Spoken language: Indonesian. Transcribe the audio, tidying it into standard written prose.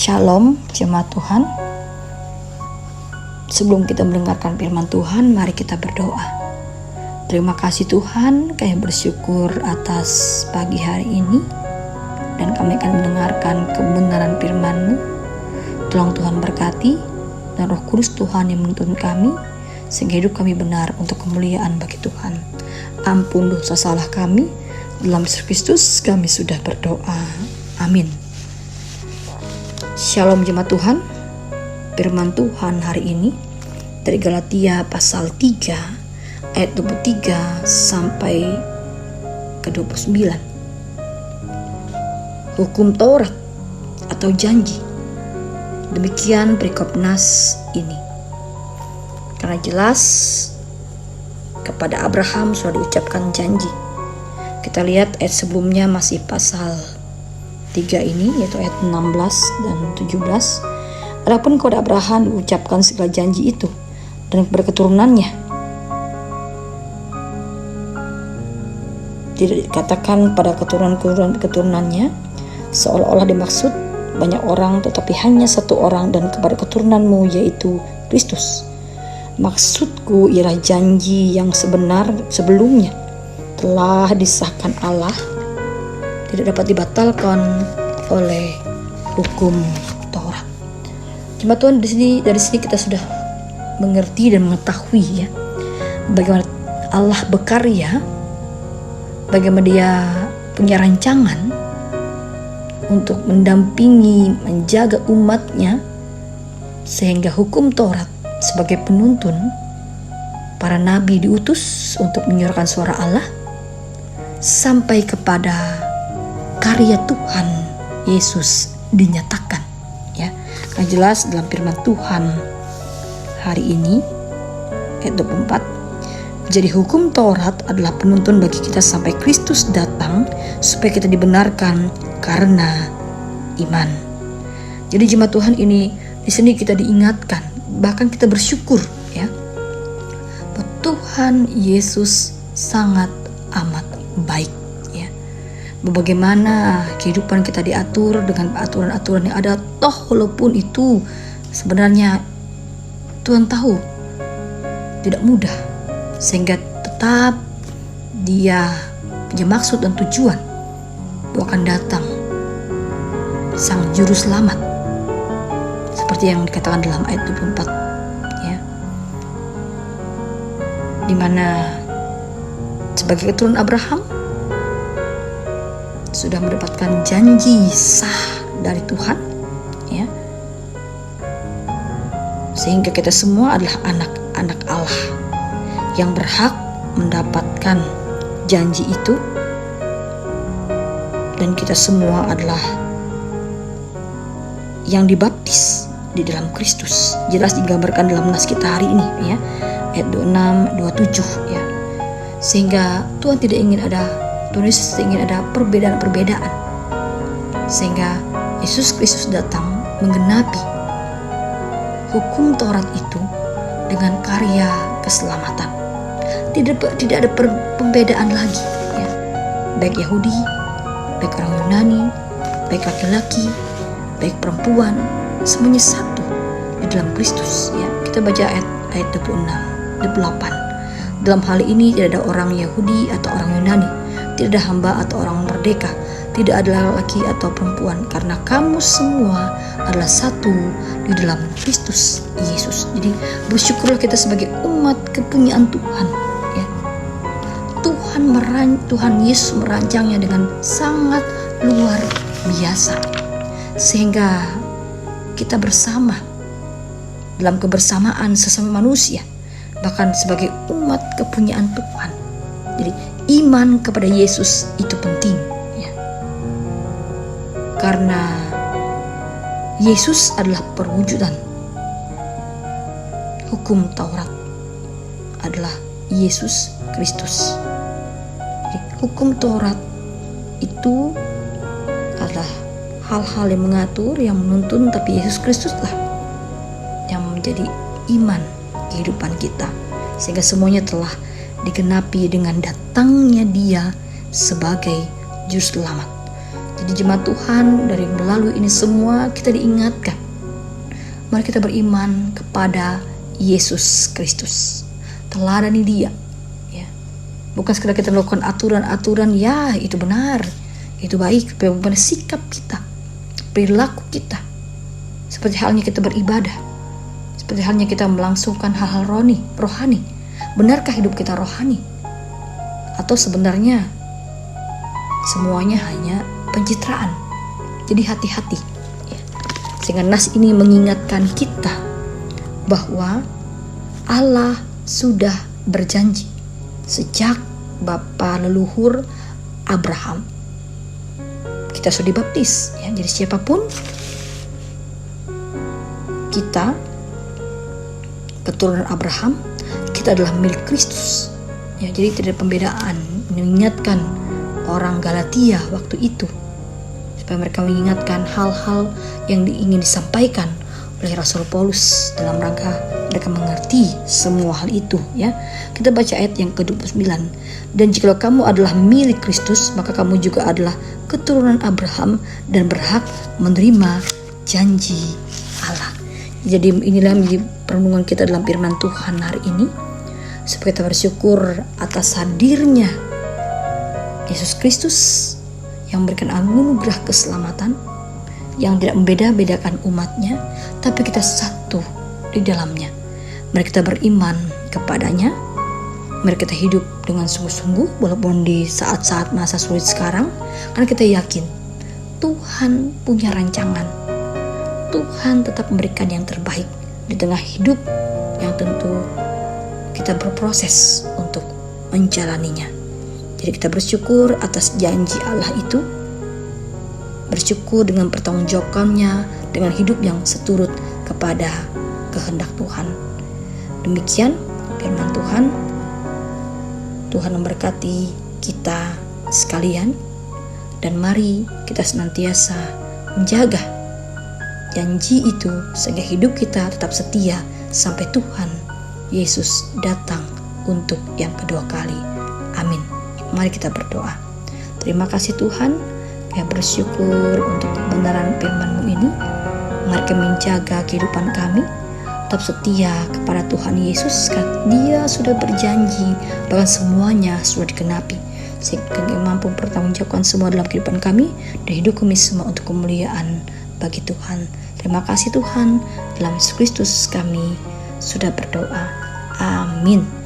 Shalom jemaat Tuhan. Sebelum kita mendengarkan firman Tuhan, mari kita berdoa. Terima kasih Tuhan, kami bersyukur atas pagi hari ini, dan kami akan mendengarkan kebenaran firman-Mu. Tolong Tuhan berkati, dan Roh Kudus Tuhan yang menuntun kami, sehingga hidup kami benar untuk kemuliaan bagi Tuhan. Ampun dosa salah kami, dalam Yesus Kristus kami sudah berdoa. Amin. Shalom jemaat Tuhan. Firman Tuhan hari ini dari Galatia pasal 3 ayat 23 sampai ke 29. Hukum Taurat atau janji. Demikian perikop nas ini. Karena jelas kepada Abraham sudah diucapkan janji. Kita lihat ayat sebelumnya masih pasal 3 ini, yaitu ayat 16 dan 17. Adapun kepada Abraham diucapkan segala janji itu, dan kepada keturunannya. Tidak dikatakan pada keturunannya, seolah-olah dimaksud banyak orang, tetapi hanya satu orang, dan kepada keturunanmu, yaitu Kristus. Maksudku ialah janji yang sebelumnya telah disahkan Allah, tidak dapat dibatalkan oleh hukum Taurat. Jemaat Tuhan, dari sini kita sudah mengerti dan mengetahui ya, bagaimana Allah berkarya, bagaimana Dia punya rancangan untuk mendampingi, menjaga umatnya, sehingga hukum Taurat sebagai penuntun, para nabi diutus untuk menyuarakan suara Allah sampai kepada karya Tuhan Yesus dinyatakan ya. Karena jelas dalam firman Tuhan hari ini ayat 24, jadi hukum Taurat adalah penuntun bagi kita sampai Kristus datang, supaya kita dibenarkan karena iman. Jadi jemaat Tuhan, ini di sini kita diingatkan, bahkan kita bersyukur ya, bahwa Tuhan Yesus sangat amat baik ya. Bagaimana kehidupan kita diatur dengan aturan-aturan yang ada, toh walaupun itu sebenarnya Tuhan tahu tidak mudah, sehingga tetap Dia punya maksud dan tujuan bahwa akan datang Sang Juru Selamat, seperti yang dikatakan dalam ayat 24 ya, dimana sebagai keturunan Abraham sudah mendapatkan janji sah dari Tuhan ya, sehingga kita semua adalah anak-anak Allah yang berhak mendapatkan janji itu, dan kita semua adalah yang dibaptis di dalam Kristus. Jelas digambarkan dalam nas kita hari ini ya, ayat 26, 27 ya. Sehingga Tuhan tidak ingin ada perbedaan-perbedaan, sehingga Yesus Kristus datang menggenapi hukum Taurat itu dengan karya keselamatan. Tidak ada pembedaan lagi ya. Baik Yahudi, baik orang Yunani, baik laki-laki, baik perempuan, semuanya satu di dalam Kristus ya. Kita baca ayat 26, 28. Dalam hal ini tidak ada orang Yahudi atau orang Yunani, tidak ada hamba atau orang merdeka, tidak ada laki atau perempuan, karena kamu semua adalah satu di dalam Kristus Yesus. Jadi bersyukurlah kita sebagai umat kepunyaan Tuhan ya. Tuhan Yesus merancangnya dengan sangat luar biasa, sehingga kita bersama dalam kebersamaan sesama manusia, bahkan sebagai umat kepunyaan Tuhan. Jadi iman kepada Yesus itu penting ya. Karena Yesus adalah perwujudan hukum Taurat, adalah Yesus Kristus. Jadi, hukum Taurat itu adalah hal-hal yang mengatur, yang menuntun, tapi Yesus Kristuslah yang menjadi iman kehidupan kita, sehingga semuanya telah digenapi dengan datangnya Dia sebagai Juru Selamat. Jadi jemaat Tuhan, dari melalui ini semua kita diingatkan, mari kita beriman kepada Yesus Kristus. Teladani Dia, ya. Bukan sekedar kita melakukan aturan-aturan, ya itu benar, itu baik, tapi pada sikap kita, perilaku kita. Seperti halnya kita beribadah, seperti halnya kita melangsungkan hal-hal rohani. Benarkah hidup kita rohani? Atau sebenarnya semuanya hanya pencitraan? Jadi hati-hati, ya. Sehingga nas ini mengingatkan kita bahwa Allah sudah berjanji sejak bapa leluhur Abraham. Kita sudah dibaptis, ya. Jadi siapapun kita, keturunan Abraham, kita adalah milik Kristus. Ya, jadi tidak ada pembedaan. Mengingatkan orang Galatia waktu itu, supaya mereka mengingatkan hal-hal yang ingin disampaikan oleh Rasul Paulus dalam rangka mereka mengerti semua hal itu, ya. Kita baca ayat yang ke-29. Dan jikalau kamu adalah milik Kristus, maka kamu juga adalah keturunan Abraham dan berhak menerima janji Allah. Jadi inilah menjadi perenungan kita dalam firman Tuhan hari ini, supaya kita bersyukur atas hadirnya Yesus Kristus yang memberikan anugerah keselamatan, yang tidak membeda-bedakan umatnya, tapi kita satu di dalamnya. Mari kita beriman kepadanya, mari kita hidup dengan sungguh-sungguh walaupun di saat-saat masa sulit sekarang, karena kita yakin Tuhan punya rancangan. Tuhan tetap memberikan yang terbaik di tengah hidup yang tentu kita berproses untuk menjalaninya. Jadi kita bersyukur atas janji Allah itu, bersyukur dengan pertanggungjawabannya, dengan hidup yang seturut kepada kehendak Tuhan. Demikian firman Tuhan. Tuhan memberkati kita sekalian, dan mari kita senantiasa menjaga janji itu sehingga hidup kita tetap setia sampai Tuhan Yesus datang untuk yang kedua kali. Amin. Mari kita berdoa. Terima kasih Tuhan, kami bersyukur untuk kebenaran firman-Mu ini. Mari kami menjaga kehidupan kami tetap setia kepada Tuhan Yesus, karena Dia sudah berjanji bahkan semuanya sudah digenapi, sehingga kami mampu bertanggungjawabkan semua dalam kehidupan kami dan hidup kami semua untuk kemuliaan bagi Tuhan. Terima kasih Tuhan, dalam Yesus Kristus kami sudah berdoa. Amin.